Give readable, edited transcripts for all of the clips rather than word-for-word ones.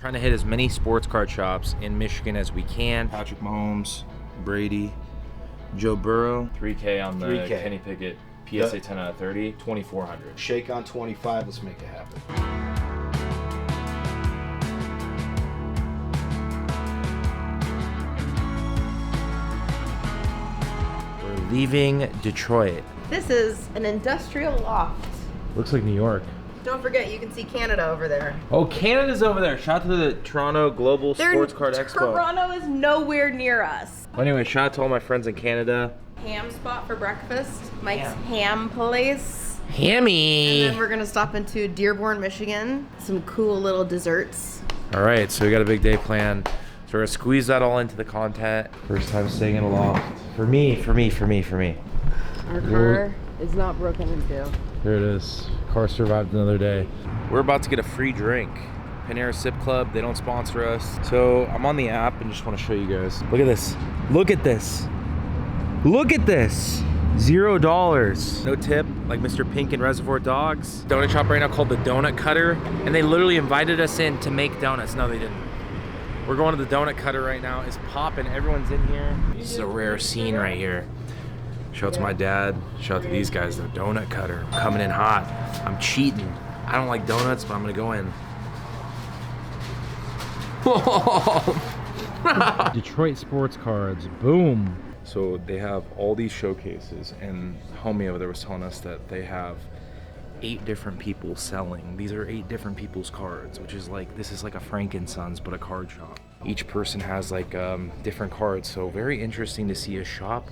Trying to hit as many sports card shops in Michigan as we can. Patrick Mahomes, Brady, Joe Burrow. 3K on the 3K. Kenny Pickett PSA 10 out of 30, 2,400. Shake on 25, let's make it happen. We're leaving Detroit. This is an industrial loft. Looks like New York. Don't forget, you can see Canada over there. Oh, Canada's over there. Shout out to the Toronto Global Sports Card Expo. Toronto is nowhere near us. Well, anyway, shout out to all my friends in Canada. Ham spot for breakfast. Mike's ham place. Hammy! And then we're gonna stop into Dearborn, Michigan. Some cool little desserts. All right, so we got a big day planned. So we're gonna squeeze that all into the content. First time staying in a loft. For me. Our car is not broken into. There it is. Car survived another day. We're about to get a free drink. Panera Sip Club, they don't sponsor us. So I'm on the app and just want to show you guys. Look at this. Look at this. Look at this. $0. No tip, like Mr. Pink and Reservoir Dogs. Donut shop right now called the Donut Cutter. And they literally invited us in to make donuts. No, they didn't. We're going to the Donut Cutter right now. It's popping, everyone's in here. This is a rare scene right here. Shout out to my dad. Shout out to these guys, the Donut Cutter. I'm coming in hot. I'm cheating. I don't like donuts, but I'm gonna go in. Detroit sports cards, boom. So they have all these showcases, and homie over there was telling us that they have 8 different people selling. These are 8 different people's cards, which is like, this is like a Frankensons, but a card shop. Each person has like different cards, so very interesting to see a shop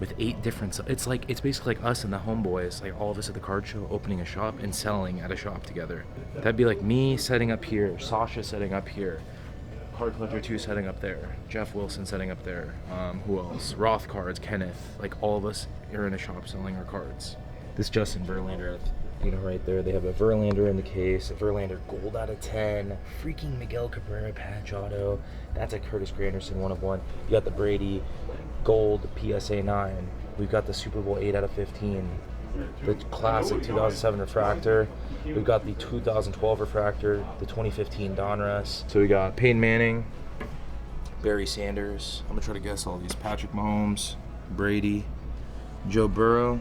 with 8 different, it's basically like us and the homeboys, like all of us at the card show opening a shop and selling at a shop together. That'd be like me setting up here, Sasha setting up here, Card Collector 2 setting up there, Jeff Wilson setting up there, who else? Roth Cards, Kenneth, like all of us are in a shop selling our cards. This Justin Verlander, you know, right there, they have a Verlander in the case, a Verlander gold out of 10, freaking Miguel Cabrera patch auto, that's a Curtis Granderson 1 of 1. You got the Brady gold PSA 9. We've got the Super Bowl 8 out of 15. The classic 2007 refractor. We've got the 2012 refractor, the 2015 Donruss. So we got Peyton Manning, Barry Sanders. I'm gonna try to guess all these. Patrick Mahomes, Brady, Joe Burrow,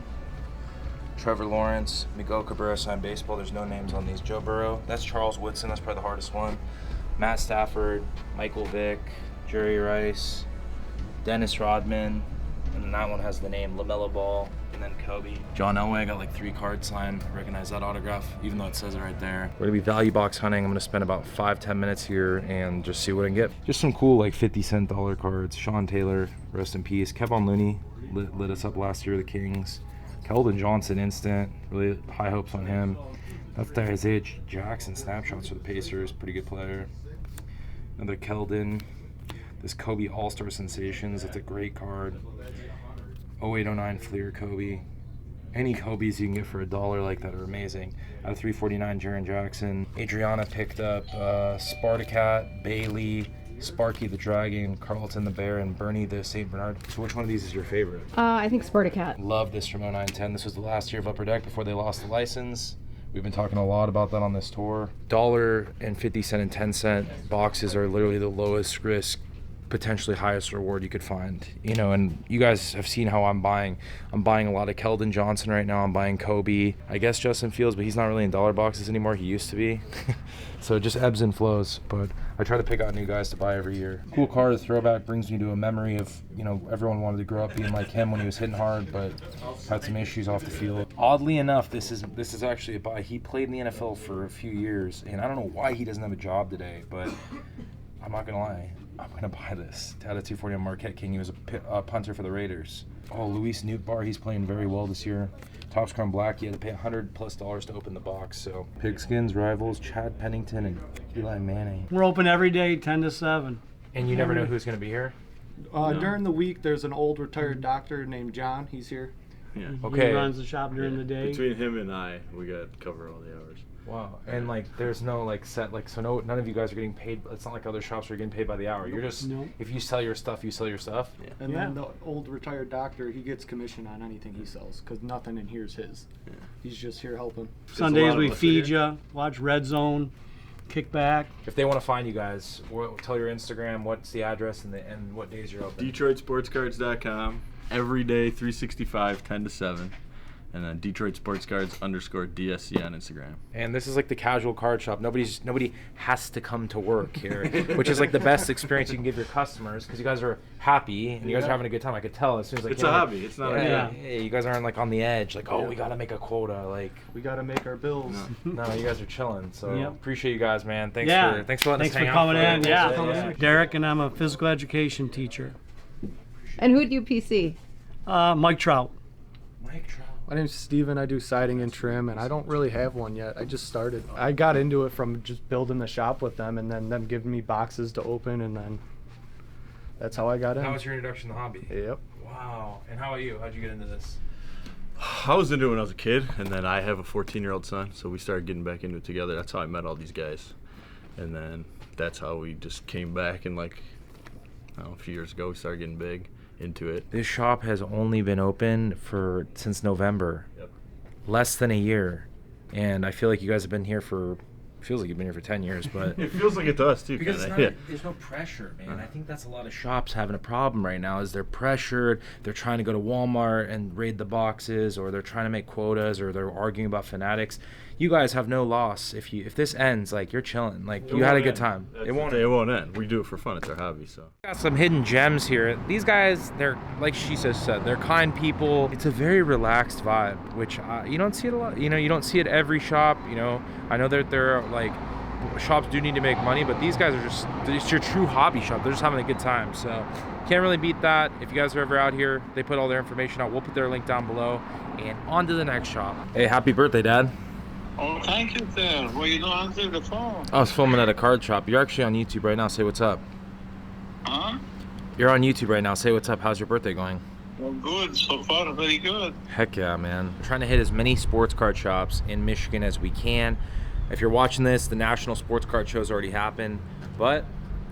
Trevor Lawrence, Miguel Cabrera signed baseball. There's no names on these. Joe Burrow. That's Charles Woodson. That's probably the hardest one. Matt Stafford, Michael Vick, Jerry Rice, Dennis Rodman, and then that one has the name LaMelo Ball, and then Kobe. John Elway, I got like 3 cards signed. I recognize that autograph, even though it says it right there. We're gonna be value box hunting. I'm gonna spend about 5-10 minutes here and just see what I can get. Just some cool like 50-cent dollar cards. Sean Taylor, rest in peace. Kevon Looney lit us up last year, the Kings. Keldon Johnson instant, really high hopes on him. That's the Isaiah Jackson snapshots for the Pacers, pretty good player. Another Keldon. This Kobe All-Star Sensations, that's a great card. 08-09 Fleer Kobe. Any Kobe's you can get for $1 like that are amazing. Out of 349, Jaren Jackson. Adriana picked up Spartacat, Bailey, Sparky the Dragon, Carlton the Bear, and Bernie the St. Bernard. So which one of these is your favorite? I think Spartacat. Love this from 09-10. This was the last year of Upper Deck before they lost the license. We've been talking a lot about that on this tour. $1.50 and 10-cent boxes are literally the lowest risk, potentially highest reward you could find. You know, and you guys have seen how I'm buying a lot of Keldon Johnson right now. I'm buying Kobe. I guess Justin Fields, but he's not really in dollar boxes anymore. He used to be. So it just ebbs and flows, but I try to pick out new guys to buy every year. Cool card, throwback, brings me to a memory of, you know, everyone wanted to grow up being like him when he was hitting hard, but had some issues off the field. Oddly enough, this is actually a buy. He played in the NFL for a few years, and I don't know why he doesn't have a job today, but I'm not gonna lie, I'm gonna buy this. Out of 240 on Marquette King, he was a punter for the Raiders. Oh, Luis Newtbar, he's playing very well this year. Topps Chrome Black, you had to pay $100+ to open the box. So Pigskins, Rivals, Chad Pennington, and Eli Manning. We're open every day, 10 to 7. And you never know who's gonna be here? No. During the week, there's an old retired doctor named John. He's here. Yeah. Okay. He runs the shop during the day. Between him and I, we got to cover all the hours. Wow. And like, there's no like set, like, so none of you guys are getting paid. It's not like other shops are getting paid by the hour. You're just, if you sell your stuff, you sell your stuff. Yeah. And then the old retired doctor, he gets commission on anything he sells because nothing in here is his. Yeah. He's just here helping. There's Sundays we feed you, watch Red Zone. kick back. If they want to find you guys, tell your Instagram, what's the address, and what days you're open. DetroitSportsCards.com. Every day, 365, 10 to 7. And then DetroitSportsCards_DSC on Instagram. And this is like the casual card shop. Nobody has to come to work here, which is like the best experience you can give your customers because you guys are happy and you guys are having a good time. I could tell as soon as It's a hobby. It's not a job. Yeah, you guys aren't like on the edge, like, oh, we gotta make a quota. Like, We got to make our bills. no, you guys are chilling. So Yep. appreciate you guys, man. Thanks for letting us Thanks hang for out coming for in. you. Yeah. Derek, and I'm a physical education teacher. And who do you PC? Mike Trout. Mike Trout. My name's Steven. I do siding and trim, and I don't really have one yet. I just started. I got into it from just building the shop with them and then them giving me boxes to open, and then that's how I got in. That was your introduction to the hobby. Yep. Wow. And how about you? How'd you get into this? I was into it when I was a kid, and then I have a 14-year-old son, so we started getting back into it together. That's how I met all these guys. And then that's how we just came back, and like, I don't know, a few years ago, we started getting big into it. This shop has only been open since November. Yep. Less than a year. And I feel like you guys have been here feels like you've been here for 10 years, but It feels like it to us, too. because it's kinda. not, there's no pressure, man. I think that's a lot of shops having a problem right now is they're pressured. They're trying to go to Walmart and raid the boxes, or they're trying to make quotas, or they're arguing about fanatics. You guys have no loss. If this ends, like, you're chilling. Like, you had a good time. It won't end. We do it for fun. It's our hobby, so. Got some hidden gems here. These guys, they're, like she said, they're kind people. It's a very relaxed vibe, which you don't see it a lot. You know, you don't see it every shop. You know, I know that they're like, shops do need to make money, but these guys are it's your true hobby shop. They're just having a good time. So can't really beat that. If you guys are ever out here, they put all their information out. We'll put their link down below. And on to the next shop. Hey, happy birthday, Dad. Oh, thank you, sir. Well, you don't answer the phone. I was filming at a card shop. You're actually on YouTube right now. Say what's up. Huh? You're on YouTube right now. Say what's up. How's your birthday going? Well, good. So far, very good. Heck yeah, man. We're trying to hit as many sports card shops in Michigan as we can. If you're watching this, the National Sports Card Show's already happened, but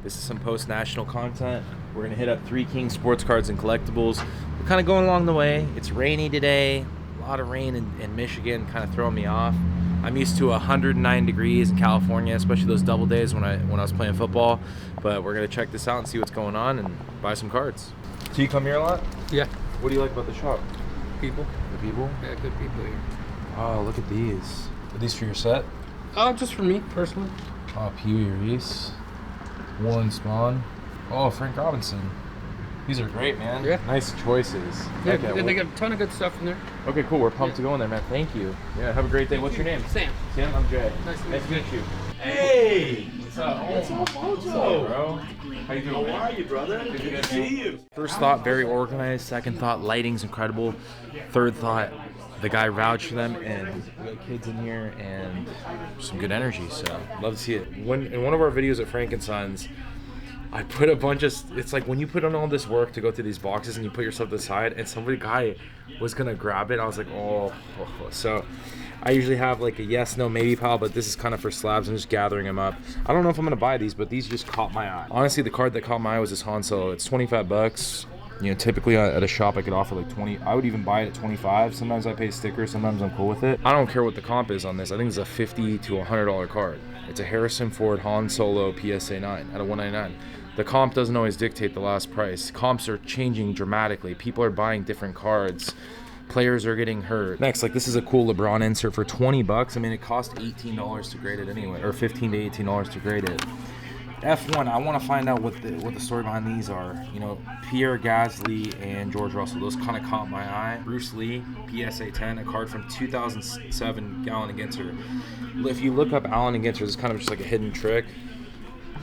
this is some post-national content. We're gonna hit up Three Kings Sports Cards and Collectibles. We're kind of going along the way. It's rainy today. A lot of rain in Michigan, kind of throwing me off. I'm used to 109 degrees in California, especially those double days when I was playing football. But we're gonna check this out and see what's going on and buy some cards. So you come here a lot? Yeah, What do you like about the shop? people. The people? Yeah, good people here. Oh, look at these. Are these for your set? Just for me, personally. Oh, Pee Wee Reese. Warren Spahn. Oh, Frank Robinson. These are great, man. Yeah. Nice choices. Yeah, Okay, they got a ton of good stuff in there. okay, cool. We're pumped to go in there, man. Thank you. Yeah, have a great day. What's your name? Sam. Sam, I'm Jay. Nice to Nice meet to meet you. Hey! What's up? What's up, Mojo? Bro? How you doing, man? How are you, brother? Good to see you. First thought, very organized. Second thought, lighting's incredible. Third thought, the guy vouched for them, and we got kids in here and some good energy. So love to see it. In one of our videos at Frankensons, I put a bunch of. It's like when you put on all this work to go through these boxes and you put yourself to the side, and guy was gonna grab it. I was like, oh. So I usually have like a yes, no, maybe pile, but this is kind of for slabs. I'm just gathering them up. I don't know if I'm gonna buy these, but these just caught my eye. Honestly, the card that caught my eye was this Han Solo. It's 25 bucks. You know, typically at a shop I could offer like 20. I would even buy it at 25. Sometimes I pay stickers, sometimes I'm cool with it. I don't care what the comp is on this. I think it's a $50 to $100 card. It's a Harrison Ford Han Solo PSA 9 at a 199. The comp doesn't always dictate the last price. Comps are changing dramatically. People are buying different cards. Players are getting hurt. Next, like this is a cool LeBron insert for 20 bucks. I mean, it cost $18 to grade it anyway, or $15 to $18 to grade it. F1, I want to find out what the story behind these are. You know, Pierre Gasly and George Russell, those kind of caught my eye. Bruce Lee, PSA 10, a card from 2007, Allen and Ginter. If you look up Allen and Ginter, it's kind of just like a hidden trick.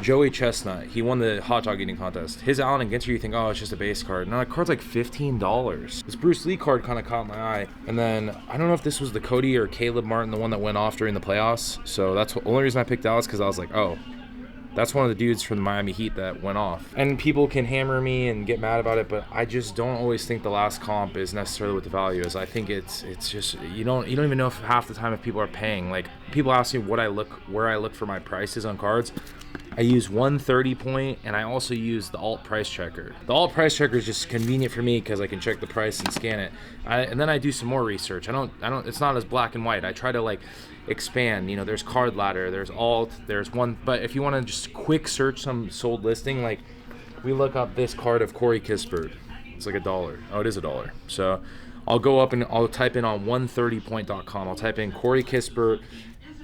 Joey Chestnut, he won the hot dog eating contest. His Allen and Ginter, you think, oh, it's just a base card. No, that card's like $15. This Bruce Lee card kind of caught my eye. And then, I don't know if this was the Cody or Caleb Martin, the one that went off during the playoffs. So that's the only reason I picked Dallas, because I was like, oh, that's one of the dudes from the Miami Heat that went off. And people can hammer me and get mad about it, but I just don't always think the last comp is necessarily what the value is. I think it's just you don't even know if half the time if people are paying. Like people ask me where I look for my prices on cards. I use 130 point, and I also use the alt price checker. The alt price checker is just convenient for me because I can check the price and scan it. And then I do some more research. I don't, it's not as black and white. I try to like expand, you know, there's card ladder, there's alt, there's one, but if you want to just quick search some sold listing, like we look up this card of Corey Kispert. It's like $1. Oh, it is $1. So I'll go up and I'll type in on 130point.com. I'll type in Corey Kispert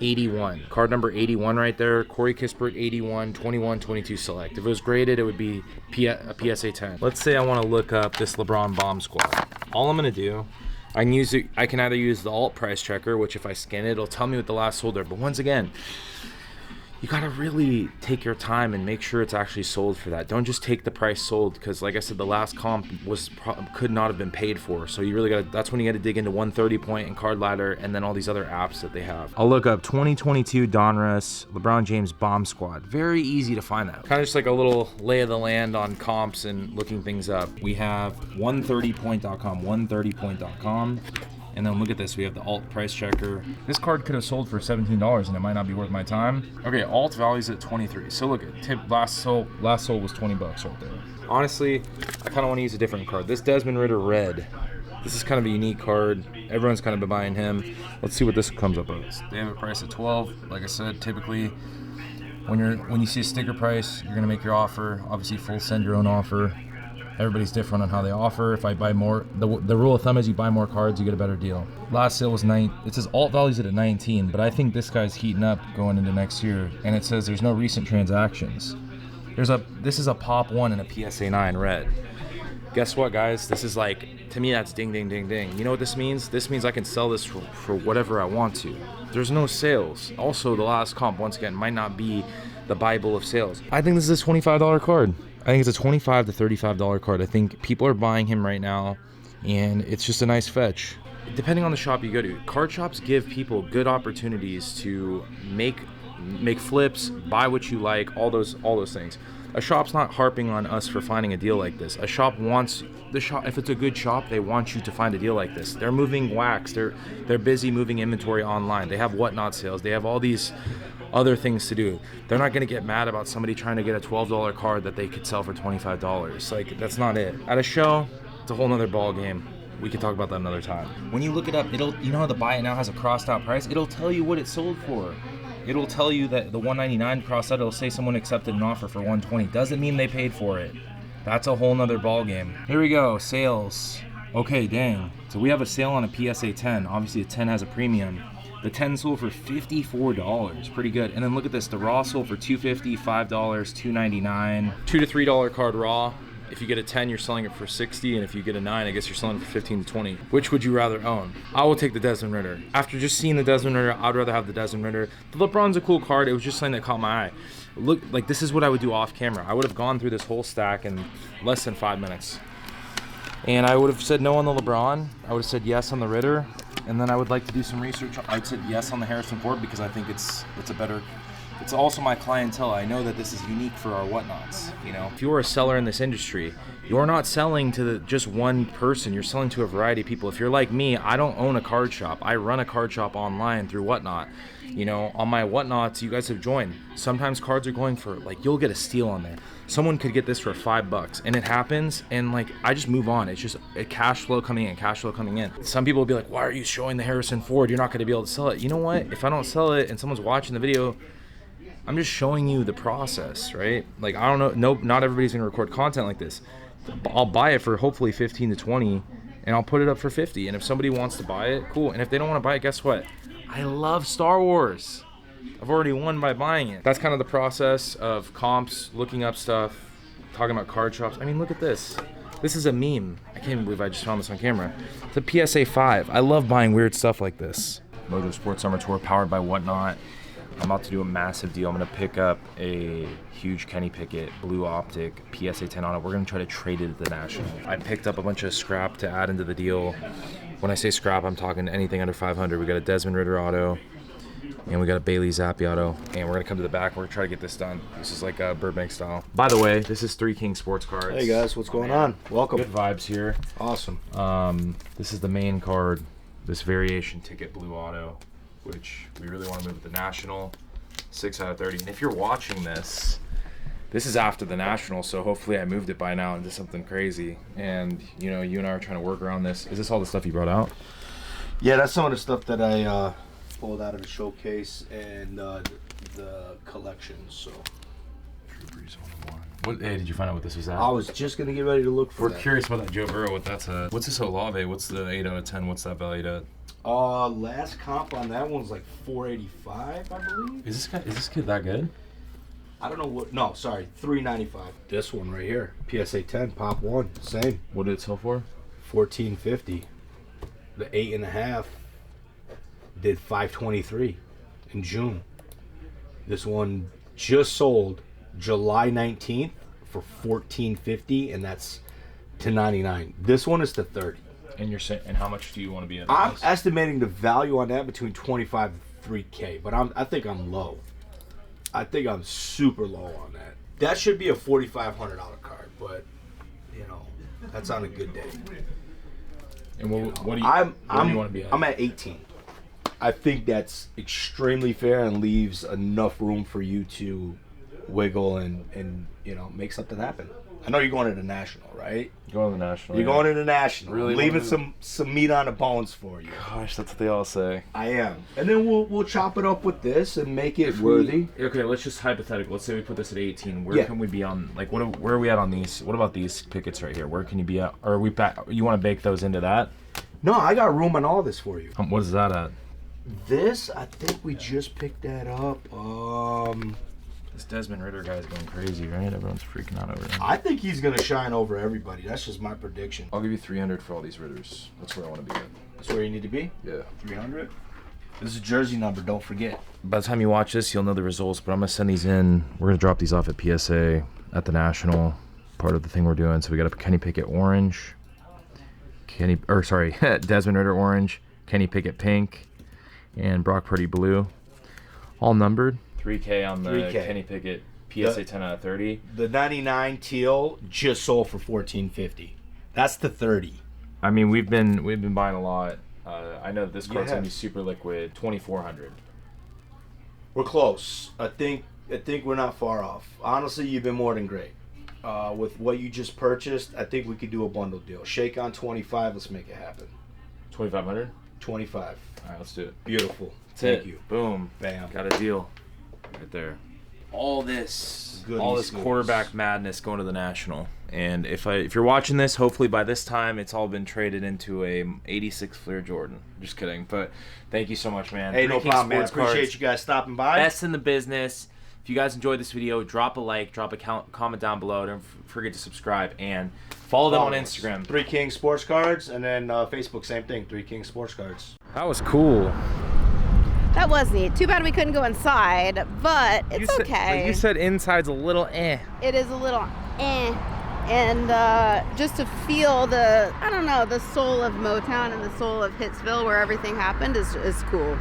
81, card number 81 right there. Corey Kispert 81, 21, 22 select. If it was graded, it would be a PSA 10. Let's say I want to look up this LeBron bomb squad. All I'm gonna do, I can either use the alt price checker, which if I scan it, it'll tell me what the last sold are. But once again, you gotta really take your time and make sure it's actually sold for that. Don't just take the price sold, because like I said, the last comp could not have been paid for. So you really gotta, that's when you gotta dig into 130 point and card ladder and then all these other apps that they have. I'll look up 2022 Donruss LeBron James bomb squad. Very easy to find that. Kind of just like a little lay of the land on comps and looking things up. We have 130point.com, 130point.com. And then look at this, we have the alt price checker. This card could have sold for $17 and it might not be worth my time. Okay, alt value's at 23. So look at tip, last sold was 20 bucks right there. Honestly, I kind of want to use a different card. This Desmond Ridder red. This is kind of a unique card. Everyone's kind of been buying him. Let's see what this comes up as. They have a price at 12. Like I said, typically when you see a sticker price, you're gonna make your offer. Obviously full send your own offer. Everybody's different on how they offer. If I buy more, the rule of thumb is you buy more cards, you get a better deal. Last sale was it says alt values at 19, but I think this guy's heating up going into next year. And it says there's no recent transactions. This is a pop 1 and a PSA 9 red. Guess what, guys? This is like, to me, that's ding, ding, ding, ding. You know what this means? This means I can sell this for whatever I want to. There's no sales. Also, the last comp, once again, might not be the Bible of sales. I think this is a $25 card. I think it's a $25 to $35 card. I think people are buying him right now, and it's just a nice fetch. Depending on the shop you go to, card shops give people good opportunities to make flips, buy what you like, all those things. A shop's not harping on us for finding a deal like this. A shop wants if it's a good shop, they want you to find a deal like this. They're moving wax. They're busy moving inventory online. They have whatnot sales. They have all these other things to do. They're not going to get mad about somebody trying to get a $12 card that they could sell for $25. Like, that's not it. At a show, it's a whole nother ball game. We can talk about that another time. When you look it up, you know how the buy it now has a crossed out price? It'll tell you what it sold for. It'll tell you that the $199 crossed out, it'll say someone accepted an offer for $120. Doesn't mean they paid for it. That's a whole nother ball game. Here we go, sales. Okay, dang. So we have a sale on a PSA 10. Obviously a 10 has a premium. The 10 sold for $54, pretty good. And then look at this, the raw sold for $2.50, $5, $2.99. $2 to $3 card raw. If you get a 10, you're selling it for $60, and if you get a 9, I guess you're selling it for $15 to $20. Which would you rather own? I will take the Desmond Ridder. After just seeing the Desmond Ridder, I'd rather have the Desmond Ridder. The LeBron's a cool card. It was just something that caught my eye. Look, like, this is what I would do off camera. I would have gone through this whole stack in less than 5 minutes. And I would have said no on the LeBron. I would have said yes on the Ridder. And then I would like to do some research. I'd said yes on the Harrison Ford because I think it's a better. It's also my clientele. I know that this is unique for our whatnots. You know, if you're a seller in this industry, you're not selling to just one person. You're selling to a variety of people. If you're like me, I don't own a card shop. I run a card shop online through Whatnot. You know, on my Whatnots, you guys have joined. Sometimes cards are going for, like, you'll get a steal on there. Someone could get this for $5, and it happens, and like, I just move on. It's just a cash flow coming in. Some people will be like, why are you showing the Harrison Ford? You're not going to be able to sell it. You know what? If I don't sell it and someone's watching the video, I'm just showing you the process, right? Like, I don't know. Nope, not everybody's going to record content like this. I'll buy it for hopefully 15 to 20, and I'll put it up for 50. And if somebody wants to buy it, cool. And if they don't want to buy it, guess what? I love Star Wars. I've already won by buying it. That's kind of the process of comps, looking up stuff, talking about card shops. I mean, look at this. This is a meme. I can't even believe I just found this on camera. It's a PSA 5. I love buying weird stuff like this. Mojo Sports Summer Tour powered by Whatnot. I'm about to do a massive deal. I'm going to pick up a huge Kenny Pickett blue optic PSA 10 on it. We're going to try to trade it at the National. I picked up a bunch of scrap to add into the deal. When I say scrap, I'm talking anything under 500. We got a Desmond Ridder auto, and we got a Bailey Zappi auto. And we're going to come to the back. We're going to try to get this done. This is like a Burbank style. By the way, this is 3 King Sports Cards. Hey guys, what's going on? Welcome. Good vibes here. Awesome. This is the main card, this variation ticket blue auto, which we really want to move at the National. 6 out of 30. And if you're watching this, this is after the National, so hopefully I moved it by now into something crazy. And, you know, you and I are trying to work around this. Is this all the stuff you brought out? Yeah, that's some of the stuff that I pulled out of the showcase and the collection. So What, hey, did you find out what this was at? I was just gonna get ready to look for We're that. curious about that Joe Burrow, what that's at. What's this Olave? What's the 8 out of 10? What's that valued at? Last comp on that one's like 485, I believe. Is this kid that good? I don't know what. No, sorry, 395. This one right here, PSA 10, pop one, same. What did it sell for? 1450. The 8.5 did 523 in June. This one just sold July 19th for 1450, and that's to 99. This one is to 30. And you're saying, and how much do you want to be at? I'm this? estimating the value on that between 25 and 3K, but I think I'm low. I think I'm super low on that. That should be a $4,500 card, but you know, that's on a good day. And what do you want to be at? I'm at 18. I think that's extremely fair and leaves enough room for you to wiggle and you know, make something happen. I know you're going to the National, right? Going to the National. You're going to the National. Really leaving wanna some meat on the bones for you. Gosh, that's what they all say. I am. And then we'll chop it up with this and make it worthy. Okay, let's just hypothetical. Let's say we put this at 18. Where Yeah. can we be on? Like, where are we at on these? What about these pickets right here? Where can you be at? Or are we back? You want to bake those into that? No, I got room on all this for you. What is that at? This, I think we just picked that up. This Desmond Ritter guy's going crazy, right? Everyone's freaking out over him. I think he's gonna shine over everybody. That's just my prediction. I'll give you 300 for all these Ritters. That's where I want to be at. That's where you need to be. Yeah. 300. This is a jersey number. Don't forget. By the time you watch this, you'll know the results, but I'm going to send these in. We're going to drop these off at PSA at the National, part of the thing we're doing. So we got a Kenny Pickett orange, Desmond Ritter orange, Kenny Pickett pink, and Brock Purdy blue. All numbered. 3K on the 3K. Kenny Pickett PSA 10 out of 30. The 99 teal just sold for 1450. That's the 30. I mean, we've been buying a lot. I know that this card's Yeah. going to be super liquid. 2400. We're close. I think we're not far off. Honestly, you've been more than great. With what you just purchased, I think we could do a bundle deal. Shake on 25. Let's make it happen. 2500. 25. All right, let's do it. Beautiful. That's Thank it. you. Boom. Bam. Got a deal. Right there. All this Goodies. quarterback madness going to the National. And if you're watching this, hopefully by this time it's all been traded into a 86 Fleer Jordan. Just kidding. But thank you so much, man. Hey, Three no King problem, man. Sports Appreciate Cards, you guys stopping by. best in the business. If you guys enjoyed this video, drop a like, drop a comment down below. Don't forget to subscribe and follow them on us. Instagram. 3 King Sports Cards, and then Facebook, same thing. 3 King Sports Cards. That was cool. That was neat. Too bad we couldn't go inside, but it's okay. You said inside's a little eh. It is a little eh. And just to feel the soul of Motown and the soul of Hitsville where everything happened is cool.